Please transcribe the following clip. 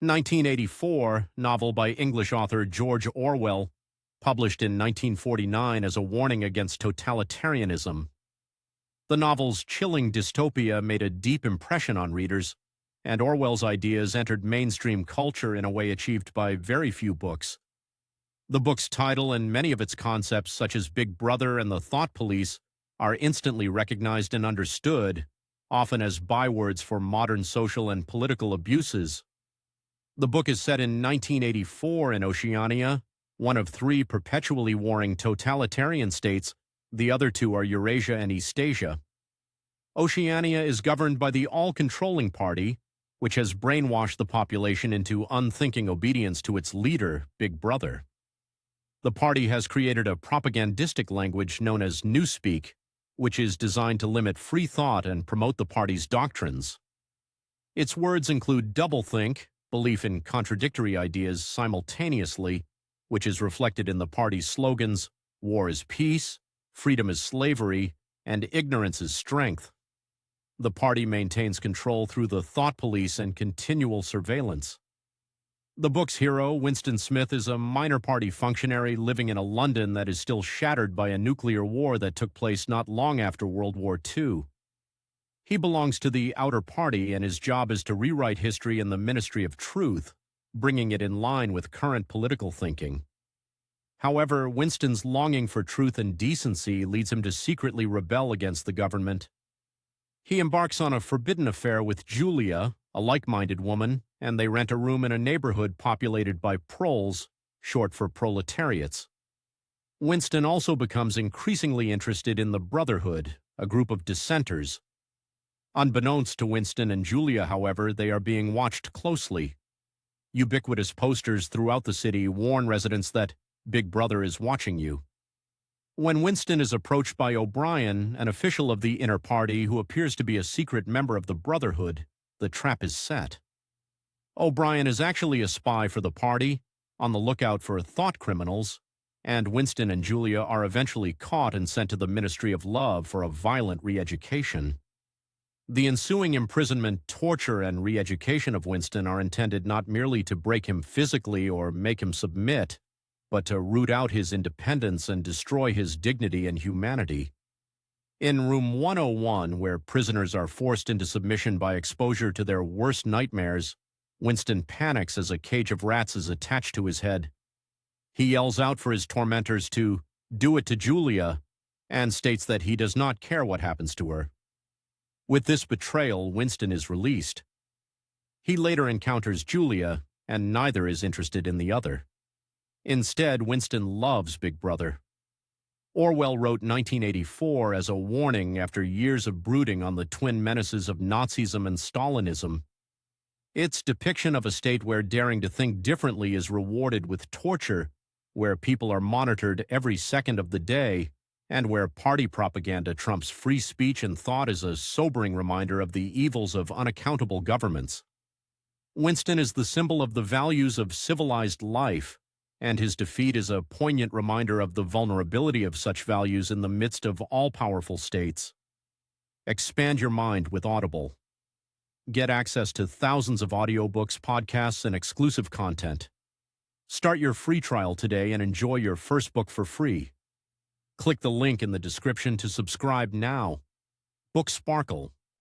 1984 novel by English author George Orwell, published in 1949 as a warning against totalitarianism. The novel's chilling dystopia made a deep impression on readers, and Orwell's ideas entered mainstream culture in a way achieved by very few books. The book's title and many of its concepts, such as Big Brother and the Thought Police, are instantly recognized and understood, often as bywords for modern social and political abuses. The book is set in 1984 in Oceania, one of three perpetually warring totalitarian states. The other two are Eurasia and Eastasia. Oceania is governed by the all-controlling party, which has brainwashed the population into unthinking obedience to its leader, Big Brother. The party has created a propagandistic language known as newspeak, which is designed to limit free thought and promote the party's doctrines. Its words include doublethink, belief in contradictory ideas simultaneously, which is reflected in the party's slogans, "War is peace," "Freedom is slavery," and "Ignorance is strength." The party maintains control through the thought police and continual surveillance. The book's hero, Winston Smith, is a minor party functionary living in a London that is still shattered by a nuclear war that took place not long after World War II. He belongs to the outer party, and his job is to rewrite history in the Ministry of Truth, bringing it in line with current political thinking. However, Winston's longing for truth and decency leads him to secretly rebel against the government. He embarks on a forbidden affair with Julia, a like-minded woman, and they rent a room in a neighborhood populated by proles, short for proletariats. Winston also becomes increasingly interested in the Brotherhood, a group of dissenters. Unbeknownst to Winston and Julia, however, they are being watched closely. Ubiquitous posters throughout the city warn residents that Big Brother is watching you. When Winston is approached by O'Brien, an official of the inner party who appears to be a secret member of the Brotherhood, the trap is set. O'Brien is actually a spy for the party, on the lookout for thought criminals, and Winston and Julia are eventually caught and sent to the Ministry of Love for a violent re-education. The ensuing imprisonment, torture, and re-education of Winston are intended not merely to break him physically or make him submit, but to root out his independence and destroy his dignity and humanity. In room 101, where prisoners are forced into submission by exposure to their worst nightmares, Winston panics as a cage of rats is attached to his head. He yells out for his tormentors to do it to Julia, and states that he does not care what happens to her. With this betrayal, Winston is released. He later encounters Julia, and neither is interested in the other. Instead, Winston loves Big Brother. Orwell wrote 1984 as a warning after years of brooding on the twin menaces of Nazism and Stalinism. Its depiction of a state where daring to think differently is rewarded with torture, where people are monitored every second of the day, and where party propaganda trumps free speech and thought is a sobering reminder of the evils of unaccountable governments. Winston is the symbol of the values of civilized life, and his defeat is a poignant reminder of the vulnerability of such values in the midst of all-powerful states. Expand your mind with Audible. Get access to thousands of audiobooks, podcasts, and exclusive content. Start your free trial today and enjoy your first book for free. Click the link in the description to subscribe now. Book Sparkle.